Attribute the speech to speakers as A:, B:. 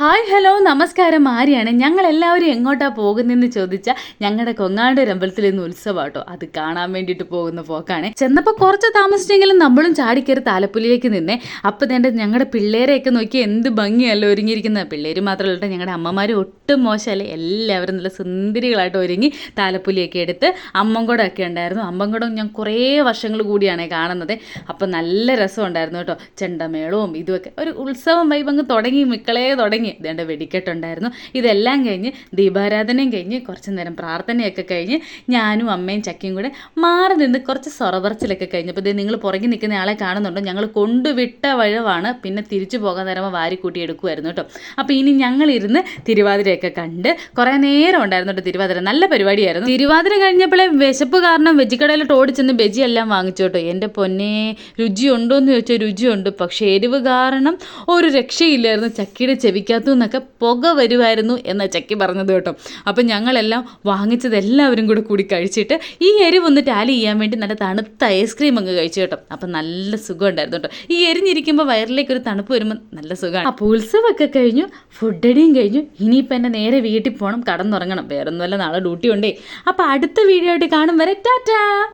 A: Hi hello നമസ്കാരം ആര്യാണ്. ഞങ്ങളെല്ലാവരും എങ്ങോട്ടാണ് പോകുന്നതെന്ന് ചോദിച്ചാൽ ഞങ്ങളുടെ കൊങ്ങാണ്ടൂർ അമ്പലത്തിൽ ഇന്ന് ഉത്സവമാട്ടോ. അത് കാണാൻ വേണ്ടിയിട്ട് പോകുന്ന പോക്കാണ്. ചെന്നപ്പോൾ കുറച്ച് താമസിച്ചെങ്കിലും നമ്മളും ചാടിക്കയറി താലപ്പൊലിയിലേക്ക് നിന്നേ. അപ്പം തന്നെ ഞങ്ങളുടെ പിള്ളേരെയൊക്കെ നോക്കി എന്ത് ഭംഗിയല്ലോ ഒരുങ്ങിയിരിക്കുന്നത്. പിള്ളേർ മാത്രമല്ല, ഞങ്ങളുടെ അമ്മമാർ ഒട്ടും മോശമല്ലേ, എല്ലാവരും നല്ല സുന്ദരികളായിട്ട് ഒരുങ്ങി താലപ്പൊലിയൊക്കെ എടുത്ത് അമ്മൻകുടമൊക്കെ ഉണ്ടായിരുന്നു. അമ്മൻകുടം ഞാൻ കുറേ വർഷങ്ങൾ കൂടിയാണ് കാണുന്നത്. അപ്പം നല്ല രസമുണ്ടായിരുന്നു കേട്ടോ. ചെണ്ടമേളവും ഇതുമൊക്കെ ഒരു ഉത്സവം വൈബ് അങ്ങ് തുടങ്ങി, തുടങ്ങി. ഇതേണ്ട വെടിക്കെട്ടുണ്ടായിരുന്നു. ഇതെല്ലാം കഴിഞ്ഞ് ദീപാരാധനയും കഴിഞ്ഞ് കുറച്ച് നേരം പ്രാർത്ഥനയൊക്കെ കഴിഞ്ഞ് ഞാനും അമ്മയും ചക്കയും കൂടെ മാറി നിന്ന് കുറച്ച് സൊറപറച്ചിലൊക്കെ കഴിഞ്ഞപ്പോൾ ഇത് നിങ്ങൾ പുറകിൽ നിൽക്കുന്ന ആളെ കാണുന്നുണ്ടോ, ഞങ്ങൾ കൊണ്ടുവിട്ട വഴവാണ്. പിന്നെ തിരിച്ചു പോകാൻ നേരമ്പോൾ വാരിക്കൂട്ടി എടുക്കുമായിരുന്നു കേട്ടോ. അപ്പോൾ ഇനി ഞങ്ങളിരുന്ന് തിരുവാതിരയൊക്കെ കണ്ട് കുറേ നേരം ഉണ്ടായിരുന്നു കേട്ടോ. തിരുവാതിര നല്ല പരിപാടിയായിരുന്നു. തിരുവാതിര കഴിഞ്ഞപ്പോഴേ വിശപ്പ് കാരണം വെജിക്കടയിലോട്ട് ഓടിച്ചെന്ന് ബജി എല്ലാം വാങ്ങിച്ചു കേട്ടോ. എൻ്റെ പൊന്നെ, രുചിയുണ്ടോ എന്ന് ചോദിച്ചാൽ രുചിയുണ്ട്, പക്ഷേ എരിവ് കാരണം ഒരു രക്ഷയില്ലായിരുന്നു. ചക്കിയുടെ ചെവിക്കകത്തു നിന്നൊക്കെ പുക വരുമായിരുന്നു എന്ന ചക്കി പറഞ്ഞത് കേട്ടോ. അപ്പം ഞങ്ങളെല്ലാം വാങ്ങിച്ചത് എല്ലാവരും കൂടി കഴിച്ചിട്ട് ഈ എരിവൊന്ന് ടാലി ചെയ്യാൻ വേണ്ടി നല്ല തണുത്ത ഐസ്ക്രീം അങ്ങ് കഴിച്ചു കേട്ടോ. അപ്പം നല്ല സുഖം ഉണ്ടായിരുന്നു കേട്ടോ. ഈ എരിഞ്ഞിരിക്കുമ്പോൾ വയറിലേക്ക് ഒരു തണുപ്പ് വരുമ്പോൾ നല്ല സുഖമാണ്. അപ്പോൾ ഉത്സവമൊക്കെ കഴിഞ്ഞു, ഫുഡടിയും കഴിഞ്ഞു. ഇനിയിപ്പോൾ എന്നെ നേരെ വീട്ടിൽ പോകണം, കടന്നുറങ്ങണം. വേറൊന്നുമല്ല, നാളെ ഡ്യൂട്ടി ഉണ്ടേ. അപ്പോൾ അടുത്ത വീഡിയോ ആയിട്ട് കാണും വരെ ടാറ്റാ.